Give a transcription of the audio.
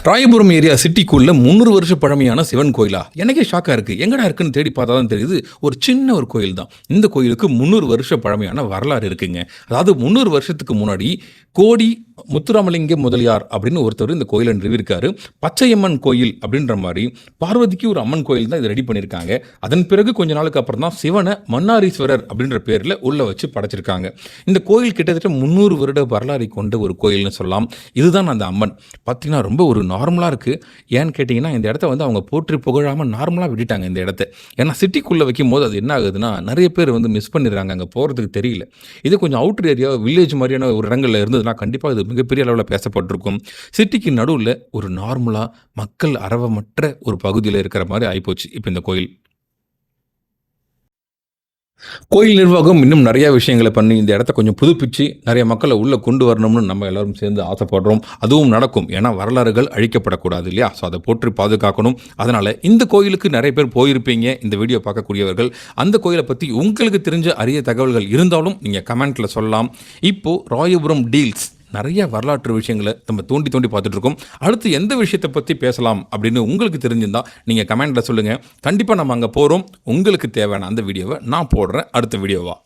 Royapuram area சிட்டிக்குள்ள 300 வருஷ பழமையான சிவன் கோயிலா? எனக்கே ஷாக்கா இருக்கு. எங்கடா இருக்குன்னு தேடி பார்த்தா தான் தெரியுது, ஒரு சின்ன ஒரு கோயில் தான். இந்த கோயிலுக்கு 300 வருஷ பழமையான வரலாறு இருக்குங்க. அதாவது 300 வருஷத்துக்கு முன்னாடி கோடி முத்துராமலிங்க முதலியார் அப்படின்னு ஒருத்தர் இந்த கோயிலை நிறுவியிருக்காரு. பச்சையம்மன் கோயில் அப்படின்ற மாதிரி பார்வதிக்கு ஒரு அம்மன் கோயில் தான் இதை ரெடி பண்ணியிருக்காங்க. அதன் பிறகு கொஞ்ச நாளுக்கு அப்புறம் தான் சிவனை மன்னாரீஸ்வரர் அப்படின்ற பேரில் உள்ள வச்சு படைச்சிருக்காங்க. இந்த கோயில் கிட்டத்தட்ட 300 வருட வரலாறை கொண்ட ஒரு கோயில்னு சொல்லலாம். இதுதான் அந்த அம்மன். பார்த்தீங்கன்னா ரொம்ப ஒரு நார்மலாக இருக்குது. ஏன்னு கேட்டிங்கன்னா இந்த இடத்த வந்து அவங்க போற்றி புகழாமல் நார்மலாக விட்டுட்டாங்க இந்த இடத்த. ஏன்னா சிட்டிக்குள்ளே வைக்கும் போது அது என்ன ஆகுதுன்னா நிறைய பேர் வந்து மிஸ் பண்ணிடுறாங்க, அங்கே போகிறதுக்கு தெரியல. இது கொஞ்சம் அவுட்டர் ஏரியா வில்லேஜ் மாதிரியான ஒரு இடங்களில் இருந்ததுன்னா கண்டிப்பாக இது மிகப்பெரிய அளவில் பேசப்பட்டிருக்கும். சிட்டிக்கு நடுவில் ஒரு நார்மலாக மக்கள் அரவமற்ற ஒரு பகுதியில் இருக்கிற மாதிரி ஆகிப்போச்சு இப்போ இந்த கோயில். கோயில் நிர்வாகம் இன்னும் நிறைய விஷயங்களை பண்ணி இந்த இடத்த கொஞ்சம் புதுப்பிச்சு நிறைய மக்களை உள்ளே கொண்டு வரணும்னு நம்ம எல்லாரும் சேர்ந்து ஆசைப்படுறோம். அதுவும் நடக்கும். ஏன்னா வரலாறுகள் அழிக்கப்படக்கூடாது இல்லையா? ஸோ அதை போற்றி பாதுகாக்கணும். அதனால் இந்த கோயிலுக்கு நிறைய பேர் போயிருப்பீங்க, இந்த வீடியோ பார்க்கக்கூடியவர்கள். அந்த கோயிலை பற்றி உங்களுக்கு தெரிஞ்ச அரிய தகவல்கள் இருந்தாலும் நீங்கள் கமெண்ட்டில் சொல்லலாம். இப்போது ராயபுரம் டீல்ஸ் நிறைய வரலாற்று விஷயங்களை நம்ம தோண்டி பார்த்துட்ருக்கோம். அடுத்து எந்த விஷயத்தை பற்றி பேசலாம் அப்படின்னு உங்களுக்கு தெரிஞ்சிருந்தால் நீங்கள் கமெண்ட்டில் சொல்லுங்கள். கண்டிப்பாக நம்ம அங்கே போகிறோம். உங்களுக்கு தேவையான அந்த வீடியோவை நான் போடுறேன் அடுத்த வீடியோவாக.